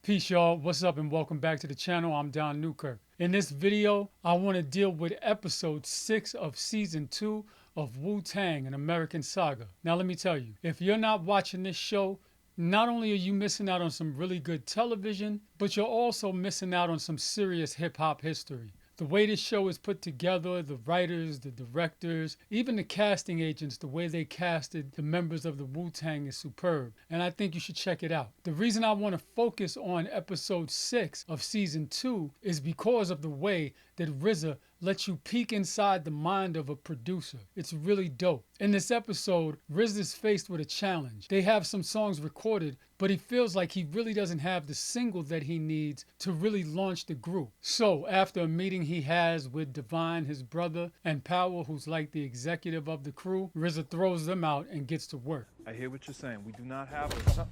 Peace y'all, what's up and welcome back to the channel. I'm Don Newkirk. In this video, I want to deal with episode 6 of season 2 of WU TANG, an American Saga. Now let me tell you, if you're not watching this show, not only are you missing out on some really good television, but you're also missing out on some serious hip-hop history. The way this show is put together, the writers, the directors, even the casting agents, the way they casted the members of the Wu-Tang is superb. And I think you should check it out. The reason I want to focus on episode 6 of season 2 is because of the way that RZA lets you peek inside the mind of a producer. It's really dope. In this episode, RZA is faced with a challenge. They have some songs recorded, but he feels like he really doesn't have the single that he needs to really launch the group. So after a meeting he has with Divine, his brother, and Power, who's like the executive of the crew, RZA throws them out and gets to work. I hear what you're saying. We do not have a...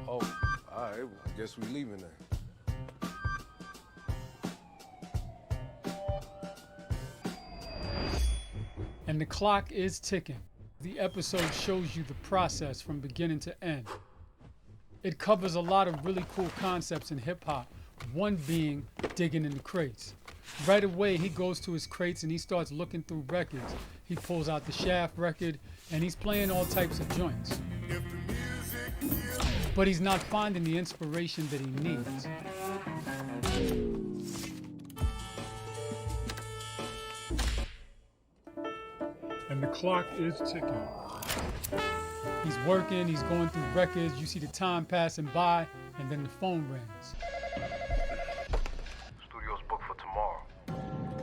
Oh, all right. Well, I guess we're leaving then. And the clock is ticking. The episode shows you the process from beginning to end. It covers a lot of really cool concepts in hip-hop, one being digging in the crates. Right away, he goes to his crates and he starts looking through records. He pulls out the Shaft record and he's playing all types of joints. But he's not finding the inspiration that he needs. And the clock is ticking. He's working, he's going through records, you see the time passing by, and then the phone rings. Studio's booked for tomorrow.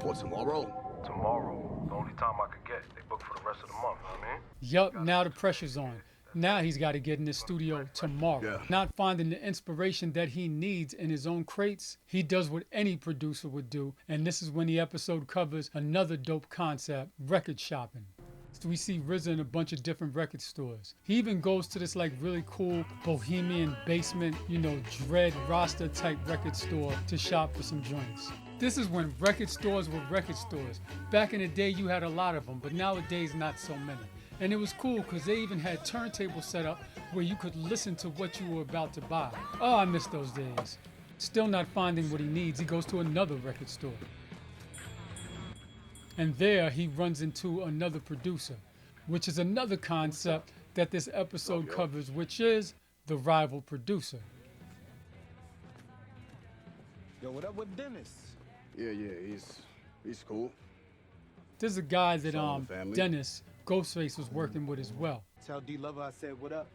For tomorrow? Tomorrow. The only time I could get. They booked for the rest of the month, you know what I mean? Yup, now the pressure's on. Now he's got to get in the studio tomorrow. Yeah. Not finding the inspiration that he needs in his own crates, he does what any producer would do, and this is when the episode covers another dope concept, record shopping. So we see RZA in a bunch of different record stores. He even goes to this like really cool bohemian basement, dread roster type record store to shop for some joints. This is when record stores were record stores. Back in the day you had a lot of them, but nowadays not so many. And it was cool because they even had turntables set up where you could listen to what you were about to buy. Oh, I miss those days. Still not finding what he needs, he goes to another record store. And there he runs into another producer, which is another concept that this episode covers, which is the rival producer. Yo, what up with Dennis? Yeah, he's cool. There's a guy that family. Dennis, Ghostface, was working with as well. Tell D-Lover I said what up.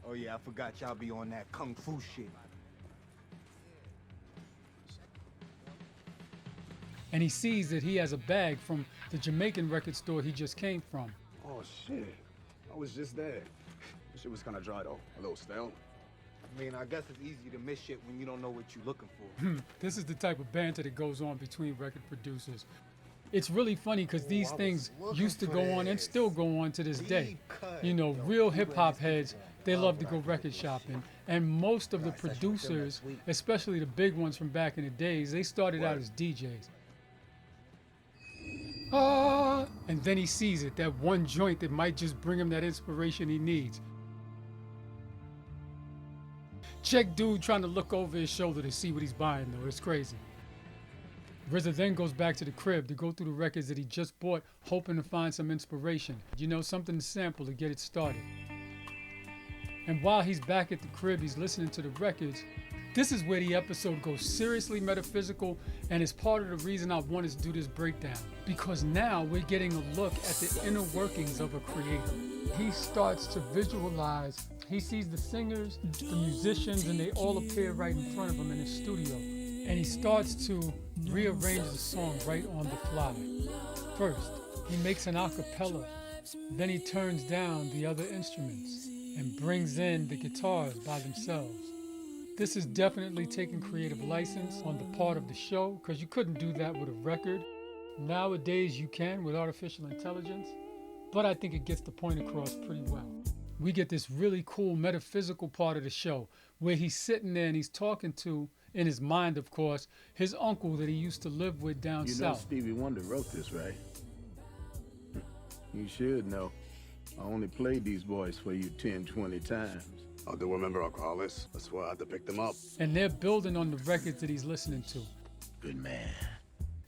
Oh yeah, I forgot y'all be on that kung fu shit. And he sees that he has a bag from the Jamaican record store he just came from. Oh, shit. I was just there. This shit was kind of dry, though. A little stale. I mean, I guess it's easy to miss shit when you don't know what you're looking for. This is the type of banter that goes on between record producers. It's really funny because these things used to go on and still go on to this day. Real hip-hop heads, they love to go record shopping. And most of the producers, especially the big ones from back in the days, they started out as DJs. And then he sees it, that one joint that might just bring him that inspiration he needs. Check dude trying to look over his shoulder to see what he's buying though, it's crazy. RZA then goes back to the crib to go through the records that he just bought, hoping to find some inspiration. Something to sample to get it started. And while he's back at the crib, he's listening to the records. This is where the episode goes seriously metaphysical, and it's part of the reason I wanted to do this breakdown. Because now we're getting a look at the inner workings of a creator. He starts to visualize, he sees the singers, the musicians, and they all appear right in front of him in his studio. And he starts to rearrange the song right on the fly. First, he makes an a cappella. Then he turns down the other instruments and brings in the guitars by themselves. This is definitely taking creative license on the part of the show because you couldn't do that with a record. Nowadays you can with artificial intelligence, but I think it gets the point across pretty well. We get this really cool metaphysical part of the show where he's sitting there and he's talking to, in his mind of course, his uncle that he used to live with down south. You know Stevie Wonder wrote this, right? You should know. I only played these boys for you 10, 20 times. I do remember alcoholics. That's why I had to pick them up. And they're building on the records that he's listening to. Good man.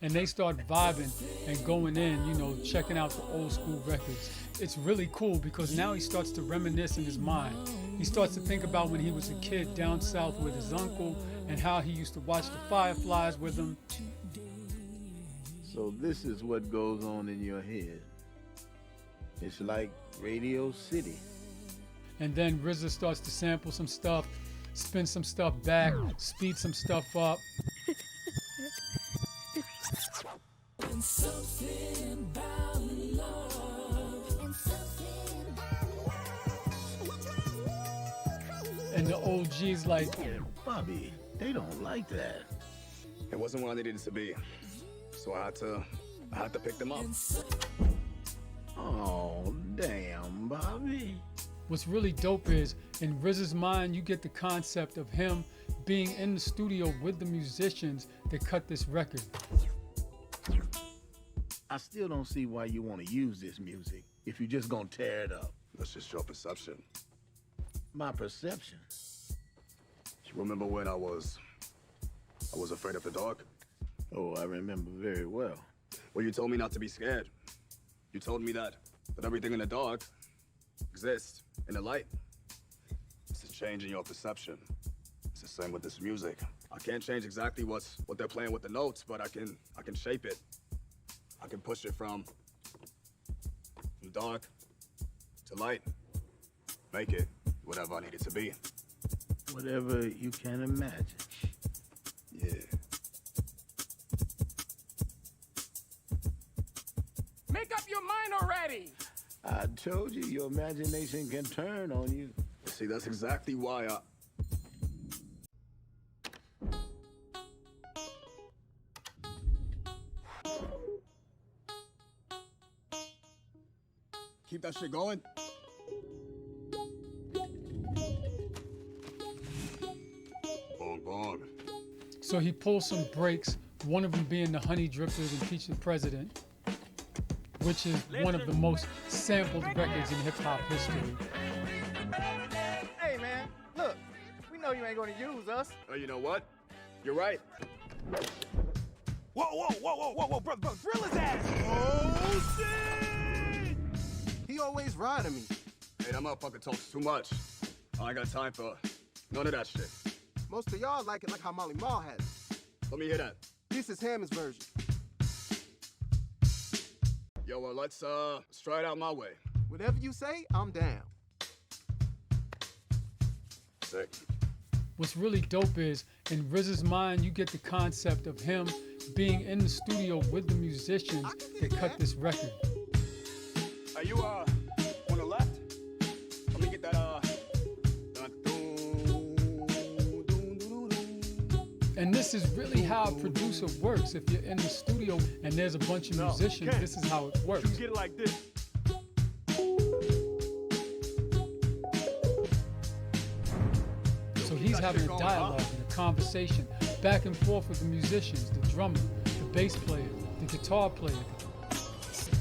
And they start vibing and going in, you know, checking out the old school records. It's really cool because now he starts to reminisce in his mind. He starts to think about when he was a kid down south with his uncle and how he used to watch the Fireflies with him. So this is what goes on in your head. It's like Radio City. And then RZA starts to sample some stuff, spin some stuff back, speed some stuff up. And the OG's like, Bobby, they don't like that. It wasn't what I needed it to be. So I had to pick them up. Oh, damn, Bobby. what's really dope is in RZA's mind, you get the concept of him being in the studio with the musicians that cut this record. I still don't see why you want to use this music if you're just gonna tear it up. That's just your perception. My perception. You remember when I was afraid of the dark? Oh, I remember very well. Well, you told me not to be scared. You told me that everything in the dark exists in the light. It's a change in your perception. It's the same with this music. I can't change exactly what they're playing with the notes, but I can shape it. I can push it from dark to light. Make it whatever I need it to be. Whatever you can imagine. Yeah. Make up your mind already! I told you your imagination can turn on you. See, that's exactly why I... Keep that shit going. Bong, bong. So he pulls some breaks, one of them being the Honey Drippers Impeach the President, which is one of the most sampled records in hip-hop history. Hey, man, look, we know you ain't gonna use us. Oh, you know what? You're right. Whoa, brother, drill his ass! Oh, shit! He always riding me. Hey, that motherfucker talks too much. I ain't got time for none of that shit. Most of y'all like it like how Molly Mall has it. Let me hear that. This is Hammond's version. Yo, well, let's try it out my way. Whatever you say, I'm down. Sick. What's really dope is in RZA's mind, you get the concept of him being in the studio with the musicians that cut this record. Are you on the left? Let me get that And this is really how a producer works. If you're in the studio and there's a bunch of musicians, this is how it works. You get it like this. So he's having a dialogue and a conversation back and forth with the musicians, the drummer, the bass player, the guitar player.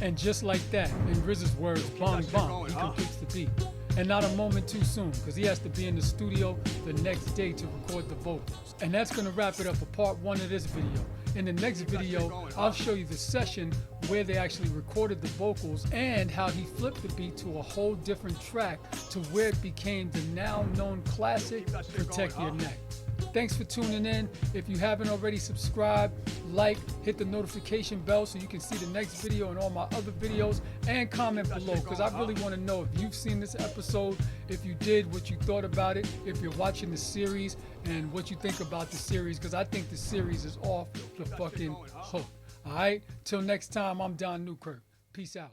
And just like that, in RZA's words, bong bong, he completes the beat. And not a moment too soon, because he has to be in the studio the next day to record the vocals. And that's gonna wrap it up for part one of this video. In the next video, I'll show you the session where they actually recorded the vocals and how he flipped the beat to a whole different track to where it became the now known classic, Protect Your Neck. Thanks for tuning in. If you haven't already subscribed, like, hit the notification bell so you can see the next video and all my other videos, and comment below because I really want to know if you've seen this episode, if you did, what you thought about it, if you're watching the series and what you think about the series, because I think the series is off the fucking hook. All right, till next time, I'm Don Newkirk. Peace out.